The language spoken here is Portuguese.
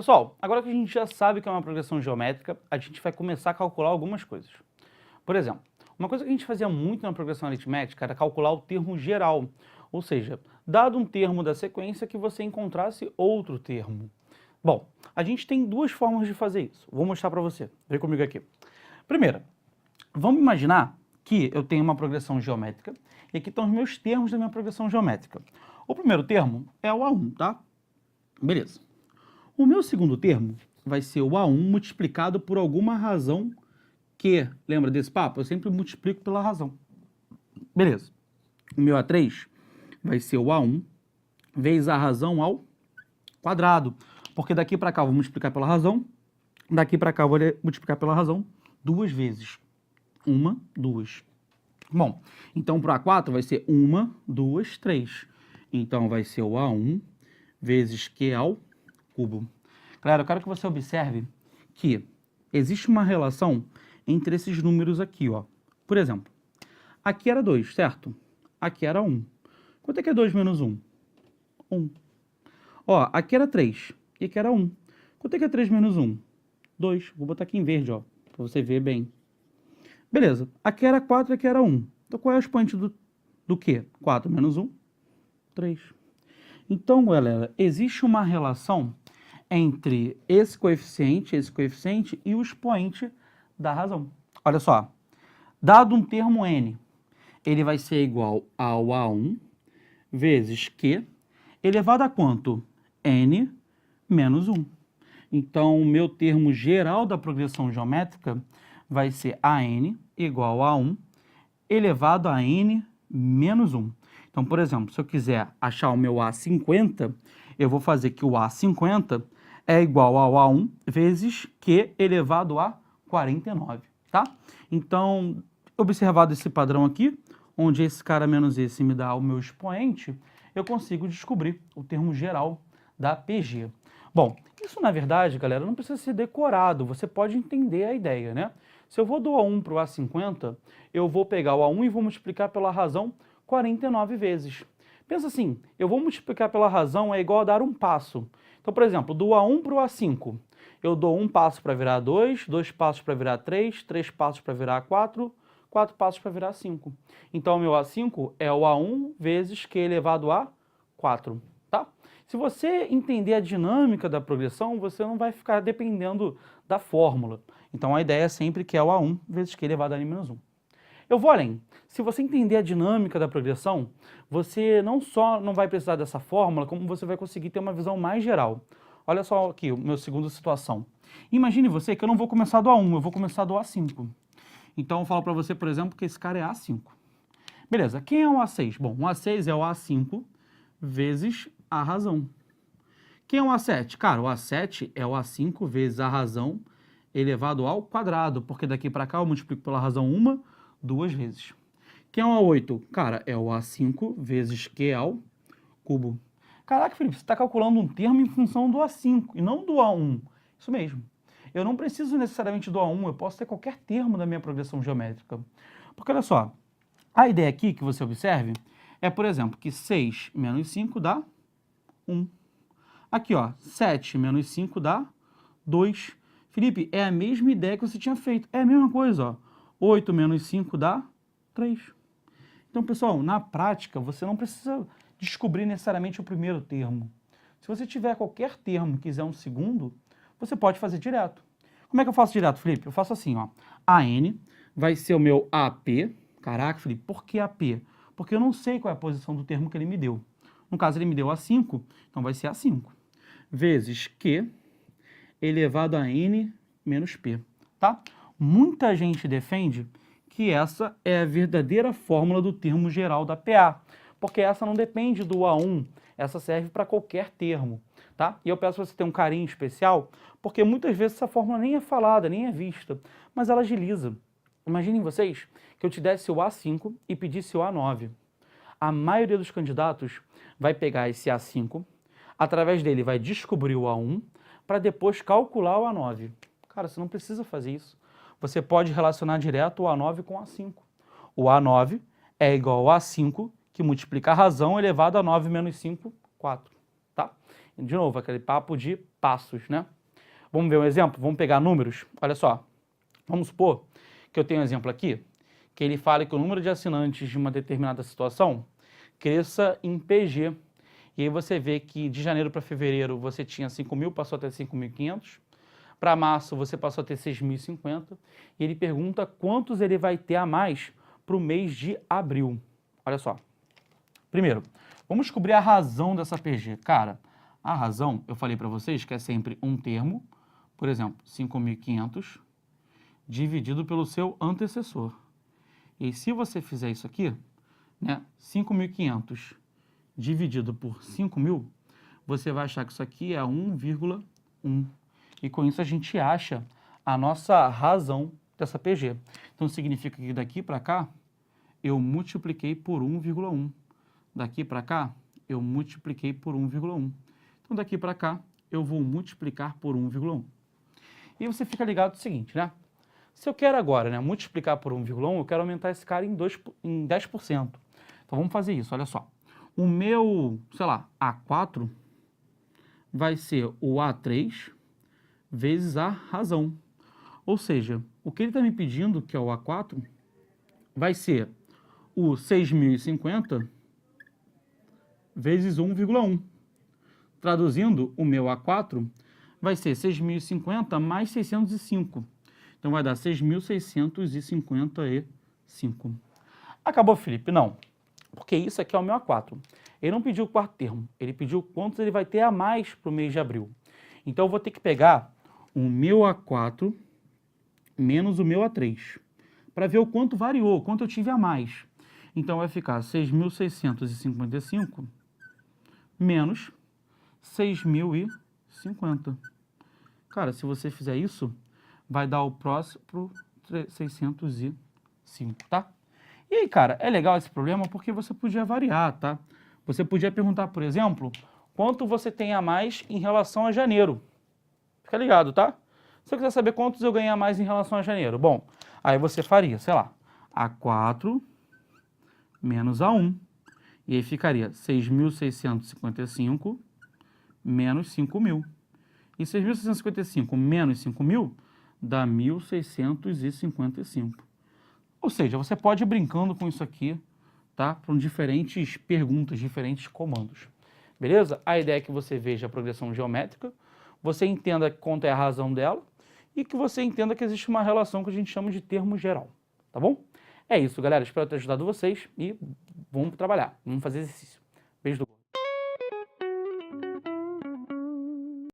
Pessoal, agora que a gente já sabe que é uma progressão geométrica, a gente vai começar a calcular algumas coisas. Por exemplo, uma coisa que a gente fazia muito na progressão aritmética era calcular o termo geral, ou seja, dado um termo da sequência que você encontrasse outro termo. Bom, a gente tem duas formas de fazer isso. Vou mostrar para você. Vem comigo aqui. Primeira, vamos imaginar que eu tenho uma progressão geométrica e aqui estão os meus termos da minha progressão geométrica. O primeiro termo é o A1, tá? Beleza. O meu segundo termo vai ser o A1 multiplicado por alguma razão que, lembra desse papo? Eu sempre multiplico pela razão. Beleza. O meu A3 vai ser o A1 vezes a razão ao quadrado, porque daqui para cá eu vou multiplicar pela razão, daqui para cá eu vou multiplicar pela razão duas vezes. Uma, duas. Bom, então para o A4 vai ser uma, duas, três. Então vai ser o A1 vezes Q ao cubo. Galera, eu quero que você observe que existe uma relação entre esses números aqui, ó. Por exemplo, aqui era 2, certo? Aqui era 1. Quanto é que é 2 menos 1? 1. Ó, aqui era 3 e aqui era 1. Quanto é que é 3 menos 1? 2. Vou botar aqui em verde, ó, para você ver bem. Beleza. Aqui era 4 e aqui era 1. Então, qual é o expoente do quê? 4 menos 1? 3. Então, galera, existe uma relação entre esse coeficiente e o expoente da razão. Olha só, dado um termo n, ele vai ser igual ao A1 vezes Q elevado a quanto? N menos 1. Então, o meu termo geral da progressão geométrica vai ser AN igual a 1 elevado a N menos 1. Então, por exemplo, se eu quiser achar o meu A50, eu vou fazer que o A50 é igual ao A1 vezes Q elevado a 49, tá? Então, observado esse padrão aqui, onde esse cara menos esse me dá o meu expoente, eu consigo descobrir o termo geral da PG. Bom, isso na verdade, galera, não precisa ser decorado, você pode entender a ideia, né? Se eu vou do A1 para o A50, eu vou pegar o A1 e vou multiplicar pela razão 49 vezes. Pensa assim, eu vou multiplicar pela razão é igual a dar um passo. Então, por exemplo, do A1 para o A5, eu dou um passo para virar 2, 2 passos para virar 3, 3 passos para virar 4, 4 passos para virar 5. Então, o meu A5 é o A1 vezes Q elevado a 4, tá? Se você entender a dinâmica da progressão, você não vai ficar dependendo da fórmula. Então, a ideia é sempre que é o A1 vezes Q elevado a N menos 1. Eu vou além. Se você entender a dinâmica da progressão, você não só não vai precisar dessa fórmula, como você vai conseguir ter uma visão mais geral. Olha só aqui, o meu segunda situação. Imagine você que eu não vou começar do A1, eu vou começar do A5. Então, eu falo para você, por exemplo, que esse cara é A5. Beleza, quem é o A6? Bom, o A6 é o A5 vezes a razão. Quem é o A7? Cara, o A7 é o A5 vezes a razão elevado ao quadrado, porque daqui para cá eu multiplico pela razão uma, duas vezes. Quem é o A8? Cara, é o A5 vezes Q ao cubo. Caraca, Felipe, você está calculando um termo em função do A5 e não do A1. Isso mesmo. Eu não preciso necessariamente do A1, eu posso ter qualquer termo da minha progressão geométrica. Porque olha só, a ideia aqui que você observe é, por exemplo, que 6 menos 5 dá 1. Aqui, ó, 7 menos 5 dá 2. Felipe, é a mesma ideia que você tinha feito. É a mesma coisa, ó. 8 menos 5 dá 3. Então, pessoal, na prática, você não precisa descobrir necessariamente o primeiro termo. Se você tiver qualquer termo e quiser um segundo, você pode fazer direto. Como é que eu faço direto, Felipe? Eu faço assim, ó. AN vai ser o meu AP. Caraca, Felipe, por que AP? Porque eu não sei qual é a posição do termo que ele me deu. No caso, ele me deu A5, então vai ser A5. Vezes Q elevado a N menos P, tá? Muita gente defende que essa é a verdadeira fórmula do termo geral da PA, porque essa não depende do A1, essa serve para qualquer termo, tá? E eu peço para você ter um carinho especial, porque muitas vezes essa fórmula nem é falada, nem é vista, mas ela agiliza. Imaginem vocês que eu te desse o A5 e pedisse o A9. A maioria dos candidatos vai pegar esse A5, através dele vai descobrir o A1, para depois calcular o A9. Cara, você não precisa fazer isso. Você pode relacionar direto o A9 com o A5. O A9 é igual ao A5, que multiplica a razão elevado a 9 menos 5, 4. tá? De novo, aquele papo de passos, né? Vamos ver um exemplo? Vamos pegar números? Olha só, vamos supor que eu tenho um exemplo aqui, que ele fala que o número de assinantes de uma determinada situação cresça em PG. E aí você vê que de janeiro para fevereiro você tinha 5.000, passou a ter 5.500. Para março você passou a ter 6.050. E ele pergunta quantos ele vai ter a mais para o mês de abril. Olha só. Primeiro, vamos descobrir a razão dessa PG. Cara, a razão, eu falei para vocês que é sempre um termo, por exemplo, 5.500 dividido pelo seu antecessor. E se você fizer isso aqui, né, 5.500 dividido por 5.000, você vai achar que isso aqui é 1,1. E com isso a gente acha a nossa razão dessa PG. Então significa que daqui para cá, eu multipliquei por 1,1. Daqui para cá, eu multipliquei por 1,1. Então daqui para cá, eu vou multiplicar por 1,1. E você fica ligado no seguinte, né? Se eu quero agora, né, multiplicar por 1,1, eu quero aumentar esse cara em 10%. Então vamos fazer isso, olha só. O meu, sei lá, A4 vai ser o A3 vezes a razão. Ou seja, o que ele está me pedindo, que é o A4, vai ser o 6.050 vezes 1,1. Traduzindo, o meu A4 vai ser 6.050 mais 605. Então vai dar 6.655. Acabou, Felipe? Não. Porque isso aqui é o meu A4. Ele não pediu o quarto termo, ele pediu quantos ele vai ter a mais para o mês de abril. Então eu vou ter que pegar o meu A4 menos o meu A3, para ver o quanto variou, o quanto eu tive a mais. Então vai ficar 6.655 menos 6.050. Cara, se você fizer isso, vai dar o próximo 605, tá? E aí, cara, é legal esse problema porque você podia variar, tá? Você podia perguntar, por exemplo, quanto você tem a mais em relação a janeiro. Fica ligado, tá? Se eu quiser saber quantos eu ganhei a mais em relação a janeiro, bom, aí você faria, sei lá, A4 menos A1. E aí ficaria 6.655 menos 5.000. E 6.655 menos 5.000 dá 1.655. Ou seja, você pode ir brincando com isso aqui, tá? Para diferentes perguntas, diferentes comandos. Beleza? A ideia é que você veja a progressão geométrica, você entenda quanto é a razão dela e que você entenda que existe uma relação que a gente chama de termo geral. Tá bom? É isso, galera. Espero ter ajudado vocês e vamos trabalhar. Vamos fazer exercício. Beijo do gordo.